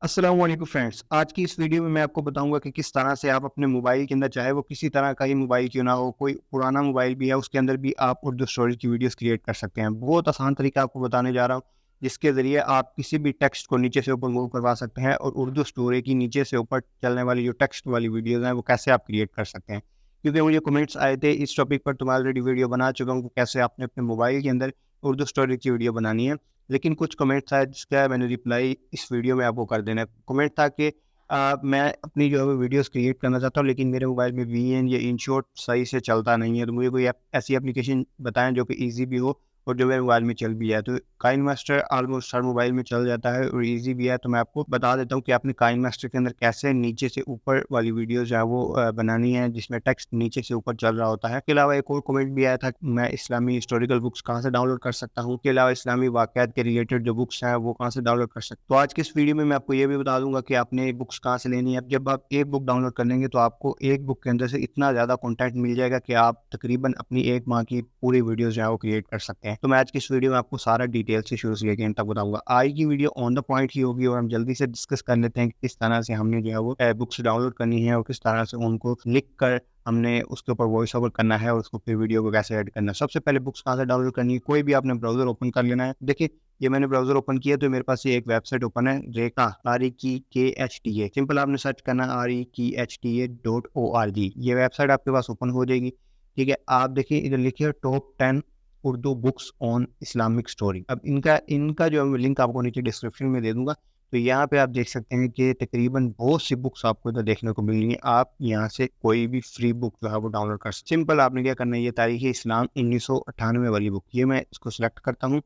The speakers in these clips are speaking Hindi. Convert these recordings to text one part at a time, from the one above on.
अस्सलाम वालेकुम फ्रेंड्स। आज की इस वीडियो में मैं आपको बताऊंगा कि किस तरह से आप अपने मोबाइल के अंदर, चाहे वो किसी तरह का ही मोबाइल क्यों ना हो, कोई पुराना मोबाइल भी है उसके अंदर भी आप उर्दू स्टोरेज की वीडियोस क्रिएट कर सकते हैं। बहुत आसान तरीका आपको बताने जा रहा हूँ, जिसके ज़रिए आप किसी भी टेक्स्ट को नीचे से ऊपर मूव करवा सकते हैं और उर्दू स्टोरेज की नीचे से ऊपर चलने वाली जो टेक्स्ट वाली वीडियोज़ हैं वो कैसे आप क्रिएट कर सकते हैं। क्योंकि मुझे कमेंट्स आए थे इस टॉपिक पर, तो मैं ऑलरेडी वीडियो बना चुका हूँ कि कैसे आपने अपने मोबाइल के अंदर उर्दू स्टोरेज की वीडियो बनानी है। लेकिन कुछ कमेंट्स आए जिसका मैंने रिप्लाई इस वीडियो में आपको कर देना है। कमेंट था कि मैं अपनी जो है वो वीडियोस क्रिएट करना चाहता हूँ, लेकिन मेरे मोबाइल में वीएन या इनशॉट सही से चलता नहीं है, तो मुझे कोई ऐसी एप्लीकेशन बताएं जो कि ईजी भी हो और जो मेरे मोबाइल में चल भी जाए। तो काइन मास्टर ऑलमोस्ट हर मोबाइल में चल जाता है और ईजी भी है, तो मैं आपको बता देता हूँ कि आपने काइन मास्टर के अंदर कैसे नीचे से ऊपर वाली वीडियोस जो है वो बनानी है, जिसमें टेक्स्ट नीचे से ऊपर चल रहा होता है। इसके अलावा एक और कमेंट भी आया था कि मैं इस्लामी हिस्टोरिकल बुक्स कहाँ से डाउनलोड कर सकता हूँ, इसके अलावा इस्लामी वाक़यात के रिलेटेड जो बुक्स हैं वो कहाँ से डाउनलोड कर सकता हूँ। तो आज की इस वीडियो में मैं आपको ये भी बता दूंगा कि आपने बुक्स कहाँ से लेनी है। अब जब आप एक बुक डाउनलोड कर लेंगे तो आपको एक बुक के अंदर से इतना ज़्यादा कंटेंट मिल जाएगा कि आप तकरीबन अपनी एक माह की पूरी वीडियोस जो है वो क्रिएट कर सकते हैं। तो मैं आज की इस वीडियो में आपको सारा डिटेल से शुरू से लेकर एंड तक बताऊंगा। आज की वीडियो ऑन द पॉइंट ही होगी और हम जल्दी से डिस्कस कर लेते हैं कि किस तरह से हमने जो है वो बुक्स डाउनलोड करनी है और किस तरह से उनको लिख कर हमने उसके ऊपर वॉइस ओवर करना है और उसको फिर वीडियो को कैसे एड करना है। सबसे पहले बुक्स कहाँ से डाउनलोड करनी है, कोई भी आपने ब्राउजर ओपन कर लेना है। देखिए, ये मैंने ब्राउजर ओपन किया तो मेरे पास ये एक वेबसाइट ओपन है, रेका REKHTA। सिंपल आपने सर्च करना REKHTA.org। ये वेबसाइट आपके पास ओपन हो जाएगी। ठीक है, आप देखिए इधर लिखिए top 10 Urdu books on Islamic story. अब इनका इनका जो लिंक आपको नीचे डिस्क्रिप्शन में दे दूंगा। तो यहाँ पे आप देख सकते हैं कि तकरीबन बहुत सी बुक्स आपको इधर देखने को मिलेंगी। आप यहाँ से कोई भी फ्री बुक जो है वो डाउनलोड कर सकते हैं। सिंपल आपने क्या करना है, ये तारीख इस्लाम 1998 वाली बुक, ये मैं इसको सिलेक्ट करता हूँ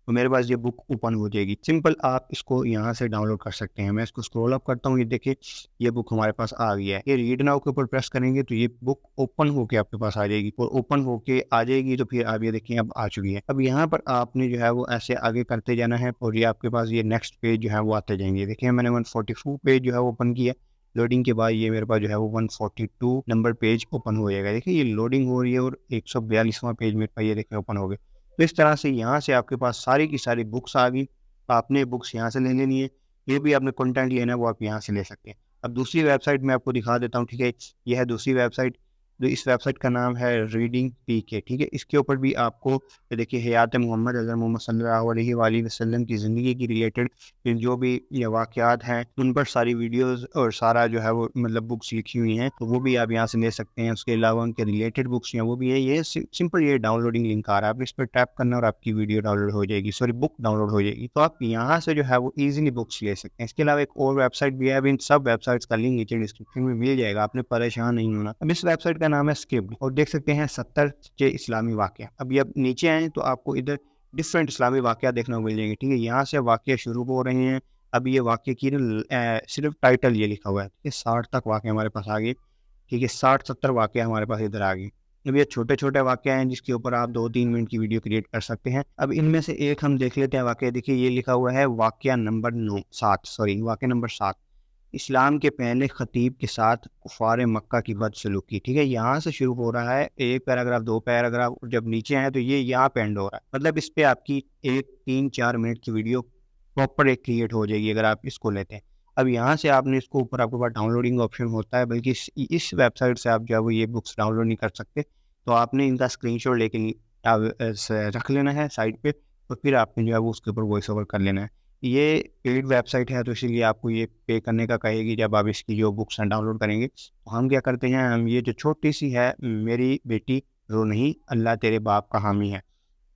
तो मेरे पास ये बुक ओपन हो जाएगी। सिंपल आप इसको यहाँ से डाउनलोड कर सकते हैं। मैं इसको स्क्रॉल अप करता हूँ, ये देखिए ये बुक हमारे पास आ गई है। ये रीड नाउ के ऊपर प्रेस करेंगे तो ये बुक ओपन होके आपके पास आ जाएगी और ओपन होके आ जाएगी तो फिर आप ये देखिए अब आ चुकी है। अब यहाँ पर आपने जो है वो ऐसे आगे करते जाना है और ये आपके पास ये नेक्स्ट पेज जो है वो आते जाएंगे। देखिए मैंने 144 पेज जो है वो ओपन किया। लोडिंग के बाद ये मेरे पास जो है वो 142 नंबर पेज ओपन हो जाएगा। देखिए ये लोडिंग हो रही है और 142वां पेज मेरे पास ये देखिए ओपन हो गया। तो इस तरह से यहाँ से आपके पास सारी की सारी बुक्स आ गई। आपने बुक्स यहाँ से ले लेनी है। ये भी आपने कंटेंट लेना है वो आप यहाँ से ले सकते हैं। अब दूसरी वेबसाइट मैं आपको दिखा देता हूँ। ठीक है, ये है दूसरी वेबसाइट। तो इस वेबसाइट का नाम है रीडिंग PK। ठीक है, इसके ऊपर भी आपको देखिए हयात मोहम्मद अज़हर मोहम्मद सल्लल्लाहु अलैहि वसल्लम की ज़िंदगी की रिलेटेड जो भी ये वाक़यात हैं उन पर सारी वीडियोस और सारा जो है वो मतलब बुक्स लिखी हुई हैं, तो वो भी आप यहाँ से ले सकते हैं। उसके अलावा उनके रिलेटेड बुक्स हैं वो भी है। ये सिंपल ये डाउनलोडिंग लिंक आ रहा है, आप इस पर टैप करना और आपकी वीडियो डाउनलोड हो जाएगी, सॉरी बुक डाउनलोड हो जाएगी। तो आप यहाँ से जो है वो ईजिली बुक्स ले सकते हैं। इसके अलावा एक और वेबसाइट भी है, अब इन सब वेबसाइट्स का लिंक नीचे डिस्क्रिप्शन में मिल जाएगा, आपने परेशान नहीं होना। अब इस वेबसाइट का नाम है स्क्रिप्ट और देख सकते हैं 70 इस्लामी वाक़या। अब ये नीचे आए तो आपको इधर डिफरेंट इस्लामी वाक़या देखने को मिल जाएंगे। ठीक है, यहाँ से वाक़या शुरू हो रहे हैं। अब ये वाक़ये की सिर्फ टाइटल ये लिखा हुआ है। ठीक है, 60 तक वाक़या हमारे पास आ गए। ठीक है, 60-70 वाक़या हमारे पास इधर आ गए। अब ये छोटे-छोटे वाक़या हैं जिसके ऊपर आप 2-3 मिनट की वीडियो क्रिएट कर सकते हैं। अब इनमें से एक हम देख लेते हैं वाक़या। देखिए ये लिखा हुआ है वाक़या नंबर 9 7 सॉरी वाक़या नंबर 7, इस्लाम के पहले खतीब के साथ कुफ़ार मक्का की बदसलूकी। ठीक है, यहाँ से शुरू हो रहा है, एक पैराग्राफ 2 पैराग्राफ, जब नीचे आए तो ये यहाँ पे एंड हो रहा है। मतलब इस पे आपकी एक 3-4 मिनट की वीडियो प्रॉपर एक क्रिएट हो जाएगी अगर आप इसको लेते हैं। अब यहाँ से आपने इसको ऊपर आपके पास डाउनलोडिंग ऑप्शन होता है, बल्कि इस वेबसाइट से आप जो है वो ये बुक्स डाउनलोड नहीं कर सकते। तो आपने इनका स्क्रीनशॉट लेके रख लेना है साइड पे और फिर आपने जो है वो उसके ऊपर वॉइस ओवर कर लेना है। ये पेड वेबसाइट है तो इसीलिए आपको ये पे करने का कहेगी जब आप इसकी जो बुक्स हैं डाउनलोड करेंगे। तो हम क्या करते हैं, हम ये जो छोटी सी है मेरी बेटी रो नहीं अल्लाह तेरे बाप का हामी है,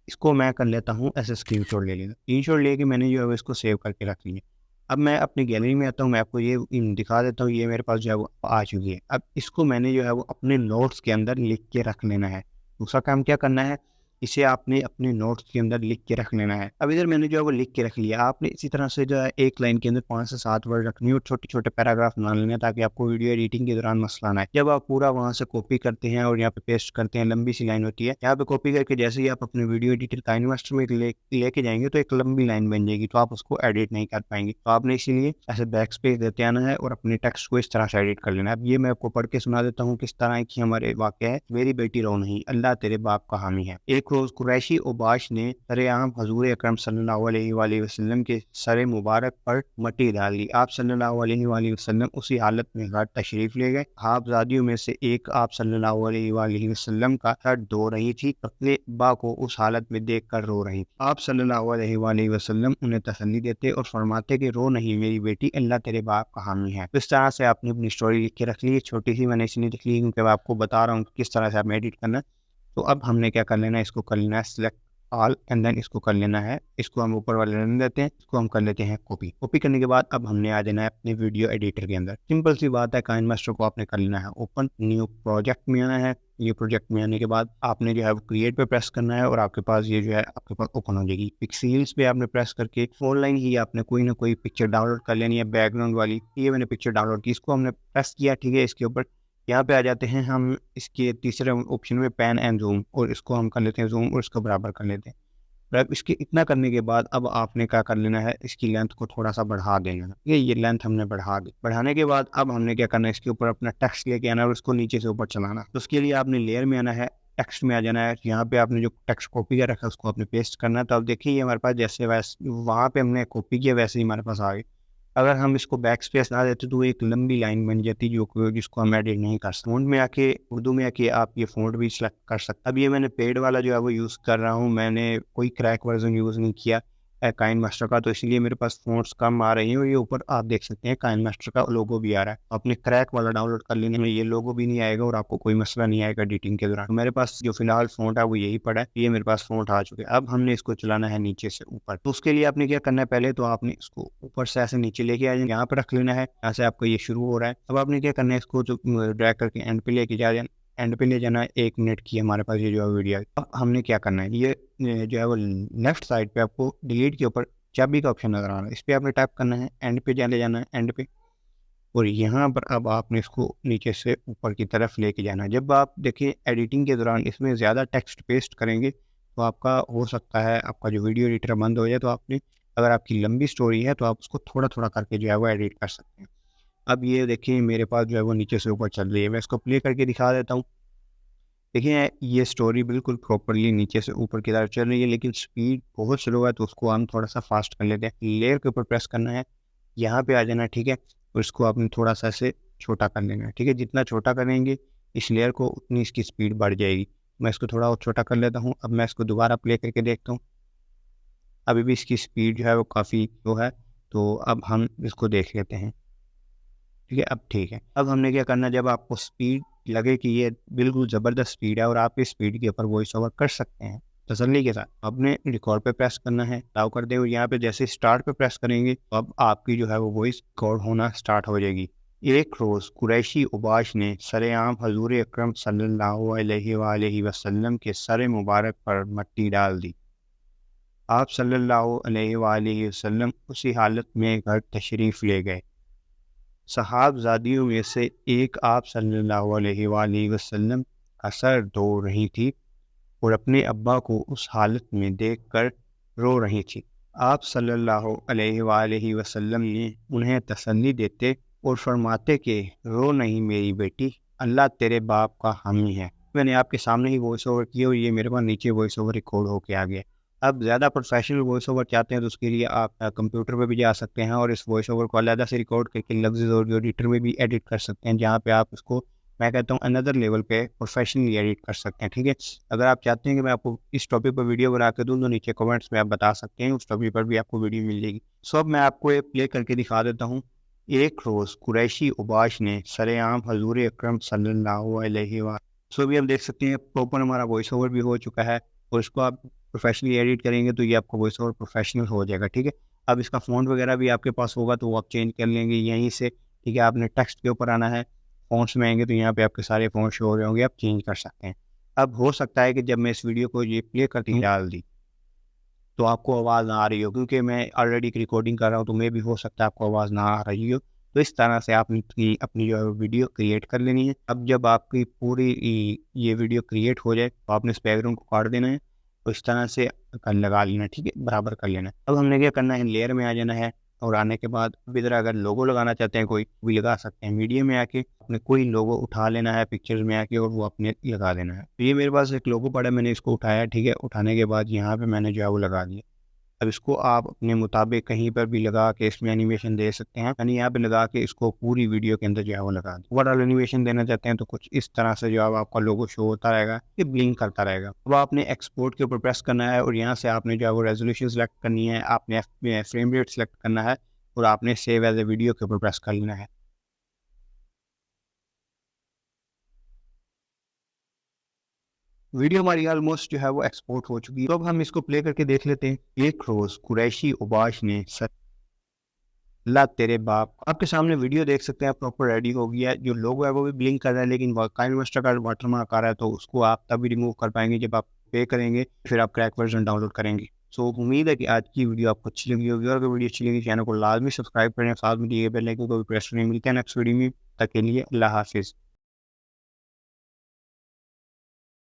इसको मैं कर लेता हूँ ऐसे स्क्रीनशॉट ले लेना। स्क्रीनशॉट लेके मैंने जो है वो इसको सेव करके रख लिया। अब मैं अपनी गैलरी में आता हूँ, मैं आपको ये दिखा देता हूँ। ये मेरे पास जो है वो आ चुकी है। अब इसको मैंने जो है वो अपने नोट्स के अंदर लिख के रख लेना है। दूसरा काम क्या करना है, इसे आपने अपने नोट्स के अंदर लिख के रख लेना है। अब इधर मैंने जो है वो लिख के रख लिया। आपने इसी तरह से जो है एक लाइन के अंदर 5 से 7 वर्ड रखनी है और छोटे-छोटे पैराग्राफ बना लेने हैं ताकि आपको वीडियो एडिटिंग के दौरान मसला ना आए। जब आप पूरा वहाँ से कॉपी करते हैं और यहाँ पे पेस्ट करते हैं, लंबी सी लाइन होती है, यहाँ पे कॉपी करके जैसे ही आप अपने वीडियो एडिटर काइन मास्टर में लेके जाएंगे तो एक लंबी लाइन बन जाएगी, तो आप उसको एडिट नहीं कर पाएंगे। तो आपने इसीलिए ऐसे बैक स्पेस देते आना है और अपने टेक्स्ट को इस तरह से एडिट कर लेना है। अब ये मैं आपको पढ़ के सुना देता हूँ किस तरह की हमारे वाक्य है। मेरी बेटी रो नहीं अल्लाह तेरे बाप का हामी है, एक रोज़ कुरैशी उबाश ने सरेआम हजूर अकरम सल्लल्लाहु अलैहि वसल्लम के सर मुबारक पर मट्टी डाल दी। आप सल्लल्लाहु अलैहि वसल्लम उसी हालत में घर तशरीफ़ ले गए। साहबजादियों में से एक आप सल्लल्लाहु अलैहि वसल्लम का सर धो रही थी, अपने अब्बा को उस हालत में देख कर रो रही थी। आप सल्लल्लाहु अलैहि वसल्लम उन्हें तसल्ली देते और फरमाते कि रो नहीं मेरी बेटी, अल्लाह तेरे बाप का हामी है। इस तरह से आपने अपनी स्टोरी लिख के रख ली। छोटी सी मैंने इसलिए लिख ली क्योंकि मैं आपको बता रहा हूँ किस तरह से आपने एडिट करना है। तो अब हमने क्या कर लेना है, इसको कर लेना है सिलेक्ट ऑल एंड देन इसको कर लेना है, इसको हम ऊपर वाले रहने देते हैं, इसको हम कर लेते हैं कॉपी। कॉपी करने के बाद अब हमने आ जाना है अपने वीडियो एडिटर के अंदर। सिंपल सी बात है, काइनमास्टर को आपने कर लेना है ओपन, न्यू प्रोजेक्ट में आना है। ये प्रोजेक्ट में आने के बाद आपने जो है वो क्रिएट पे प्रेस करना है और आपके पास ये जो है आपके पास ओपन हो जाएगी। पिक्सेल्स पे आपने प्रेस करके ऑनलाइन ही आपने कोई ना कोई पिक्चर डाउनलोड कर लेनी है बैकग्राउंड वाली। ये मैंने पिक्चर डाउनलोड की, इसको हमने प्रेस किया, ठीक है। इसके ऊपर यहाँ पे आ जाते हैं हम, इसके तीसरे ऑप्शन में पैन एंड जूम, और इसको हम कर लेते हैं जूम और इसको बराबर कर लेते हैं। अब इसके इतना करने के बाद अब आपने क्या कर लेना है, इसकी लेंथ को थोड़ा सा बढ़ा देना है। ये लेंथ हमने बढ़ा दी। बढ़ाने के बाद अब हमने क्या करना है, इसके ऊपर अपना टेक्स्ट लेके आना है और उसको नीचे से ऊपर चलाना। तो उसके लिए आपने लेयर में आना है, टेक्स्ट में आ जाना है। यहाँ पे आपने जो टेक्स्ट कॉपी कर रखा है उसको आपने पेस्ट करना है। तो अब देखिए ये हमारे पास जैसे वैसे वहाँ पे हमने कॉपी किया वैसे ही हमारे पास आ गई। अगर हम इसको बैक स्पेस ना देते तो एक लंबी लाइन बन जाती जिसको हम एडिट नहीं कर सकते। फ़ॉन्ट में आके उर्दू में आके आप ये फ़ॉन्ट भी सिलेक्ट कर सकते। अब ये मैंने पेड वाला जो है वो यूज़ कर रहा हूँ, मैंने कोई क्रैक वर्जन यूज़ नहीं किया काइनमास्टर का, तो इसलिए मेरे पास फ़ॉन्ट्स कम आ रही हैं। और ये ऊपर आप देख सकते हैं काइनमास्टर का लोगो भी आ रहा है। अपने क्रैक वाला डाउनलोड कर लेने में ये लोगो भी नहीं आएगा और आपको कोई मसला नहीं आएगा एडिटिंग के दौरान। तो मेरे पास जो फिलहाल फ़ॉन्ट है वो यही पड़ा है, ये मेरे पास फ़ॉन्ट आ चुके हैं। अब हमने इसको चलाना है नीचे से ऊपर। तो उसके लिए आपने क्या करना है, पहले तो आपने इसको ऊपर से ऐसे नीचे लेके आ जाए, यहाँ पर रख लेना है। यहाँ से आपको ये शुरू हो रहा है। अब आपने क्या करना है, इसको जो ड्रैग करके एंड पे लेके जा जाए, एंड पे ले जाना है। 1 मिनट की हमारे पास ये जो है वीडियो। अब हमने क्या करना है, ये जो है वो लेफ्ट साइड पे आपको डिलीट के ऊपर चाबी का ऑप्शन नजर आ रहा है, इस पर आपने टैप करना है, एंड पे चले जाना है, एंड पे। और यहाँ पर अब आपने इसको नीचे से ऊपर की तरफ लेके जाना है। जब आप देखिए एडिटिंग के दौरान इसमें ज़्यादा टेक्स्ट पेस्ट करेंगे तो आपका हो सकता है आपका जो वीडियो एडिटर बंद हो जाए। तो आपने अगर आपकी लंबी स्टोरी है तो आप उसको थोड़ा थोड़ा करके जो है वो एडिट कर सकते हैं। अब ये देखिए मेरे पास जो है वो नीचे से ऊपर चल रही है, मैं इसको प्ले करके दिखा देता हूँ। देखिए ये स्टोरी बिल्कुल प्रॉपरली नीचे से ऊपर की तरफ चल रही है, लेकिन स्पीड बहुत स्लो है, तो उसको हम थोड़ा सा फास्ट कर लेते हैं। लेयर के ऊपर प्रेस करना है, यहाँ पे आ जाना, ठीक है। और इसको आपने थोड़ा सा ऐसे छोटा कर लेना है, ठीक है। जितना छोटा करेंगे इस लेयर को उतनी इसकी स्पीड बढ़ जाएगी। मैं इसको थोड़ा और छोटा कर लेता हूँ। अब मैं इसको दोबारा प्ले करके देखता हूँ, अभी भी इसकी स्पीड जो है वो काफ़ी लो है। तो अब हम इसको देख लेते हैं, ठीक है। अब ठीक है, अब हमने क्या करना है, जब आपको स्पीड लगे कि ये बिल्कुल ज़बरदस्त स्पीड है और आप इस स्पीड के ऊपर वॉइस ओवर कर सकते हैं तसल्ली के साथ, आपने रिकॉर्ड पे प्रेस करना है, अलाउ कर दे। और यहाँ पे जैसे स्टार्ट पे प्रेस करेंगे तो अब आपकी जो है वो वॉइस रिकॉर्ड होना स्टार्ट हो जाएगी। एक रोज़ कुरैशी उबाश ने सरेआम हजूर अकरम सल्लल्लाहु अलैहि वसल्लम के सर मुबारक पर मट्टी डाल दी। आप सल्लल्लाहु अलैहि वसल्लम उसी हालत में घर तशरीफ़ ले गए। सहाबजादियों में से एक आप सल्लल्लाहु अलैहि वसल्लम का सर धो रही थी और अपने अब्बा को उस हालत में देखकर रो रही थी। आप सल्लल्लाहु अलैहि वसल्लम ने उन्हें तसल्ली देते और फरमाते कि रो नहीं मेरी बेटी, अल्लाह तेरे बाप का हामी है। मैंने आपके सामने ही वॉइस ओवर किया और ये मेरे पास नीचे वॉइस ओवर रिकॉर्ड होके आ गया। अब ज़्यादा प्रोफेशनल वॉइस ओवर चाहते हैं तो उसके लिए आप कंप्यूटर पे भी जा सकते हैं और इस वॉइस ओवर को अलग से रिकॉर्ड करके लफ्ज़ और एडिटर में भी एडिट कर सकते हैं, जहाँ पे आप इसको मैं कहता हूँ अनदर लेवल पे प्रोफेशनली एडिट कर सकते हैं, ठीक है। अगर आप चाहते हैं कि मैं आपको इस टॉपिक पर वीडियो बना के दूँ तो नीचे कमेंट्स में आप बता सकते हैं, उस टॉपिक पर भी आपको वीडियो मिल जाएगी। सो अब मैं आपको ये प्ले करके दिखा देता हूँ। एक रोज़ कुरैशी उबाश ने सरेआम हजूर अकरम सल्लल्लाहु अलैहि वसल्लम। सो अभी हम देख सकते हैं प्रॉपर हमारा वॉइस ओवर भी हो चुका है और इसको आप प्रोफेशनली एडिट करेंगे तो ये आपका वॉइस ओवर प्रोफेशनल हो जाएगा, ठीक है। अब इसका फ़ॉन्ट वगैरह भी आपके पास होगा तो वो आप चेंज कर लेंगे यहीं से, ठीक है। आपने टेक्स्ट के ऊपर आना है, फ़ॉन्ट्स में आएंगे तो यहाँ पे आपके सारे फ़ॉन्ट शो हो रहे होंगे, आप चेंज कर सकते हैं। अब हो सकता है कि जब मैं इस वीडियो को ये प्ले करके डाल दी तो आपको आवाज़ ना आ रही हो, क्योंकि मैं ऑलरेडी रिकॉर्डिंग कर रहा हूँ तो मैं भी हो सकता है आपको आवाज़ ना आ रही हो। तो इस तरह से आपने अपनी जो है वीडियो क्रिएट कर लेनी है। अब जब आपकी पूरी ये वीडियो क्रिएट हो जाए तो आपने इस बैकग्राउंड को काट देना है, तो इस तरह से लगा लेना, ठीक है, बराबर कर लेना है। अब हमने क्या करना है, लेयर में आ जाना है, और आने के बाद इधर अगर लोगो लगाना चाहते हैं कोई भी लगा सकते हैं। मीडिया में आके अपने कोई लोगो उठा लेना है पिक्चर्स में आके और वो अपने लगा देना है। तो ये मेरे पास एक लोगो पड़ा है, मैंने इसको उठाया, ठीक है। उठाने के बाद यहाँ पे मैंने जो है वो लगा दिया। अब इसको आप अपने मुताबिक कहीं पर भी लगा के इसमें एनिमेशन दे सकते हैं, यानी यहाँ पे लगा के इसको पूरी वीडियो के अंदर जो है वो लगा दें। ओवरऑल एनिमेशन देना चाहते हैं तो कुछ इस तरह से जो है आपका लोगो शो होता रहेगा, ये ब्लिंक करता रहेगा। अब आपने एक्सपोर्ट के ऊपर प्रेस करना है और यहाँ से आपने जो है वो रेजोल्यूशन सेलेक्ट करनी है, आपने फ्रेम रेट सेलेक्ट करना है और आपने सेव एज ए वीडियो के ऊपर प्रेस कर लेना है। वीडियो हमारी ऑलमोस्ट जो है वो एक्सपोर्ट हो चुकी है। तो अब हम इसको प्ले करके देख लेते हैं। एक रोज कुरैशी उबाश ने ला तेरे बाप, आपके सामने वीडियो देख सकते हैं, प्रॉपर रेडी हो गया है। जो लोगो है वो भी ब्लिंक कर रहा है, लेकिन काइंड मास्टर का वाटरमार्क आ रहा है, तो उसको आप तभी रिमूव कर पाएंगे जब आप पे करेंगे, फिर आप क्रैक वर्जन डाउनलोड करेंगे। सो उम्मीद है कि आज की वीडियो आपको अच्छी लगी होगी, और अगर वीडियो अच्छी लगी चैनल को लाजमी सब्सक्राइब करें, साथ में दिए बेल आइकन को भी प्रेस करें। मिलते हैं नेक्स्ट वीडियो में, तक के लिए अल्लाह हाफिज़।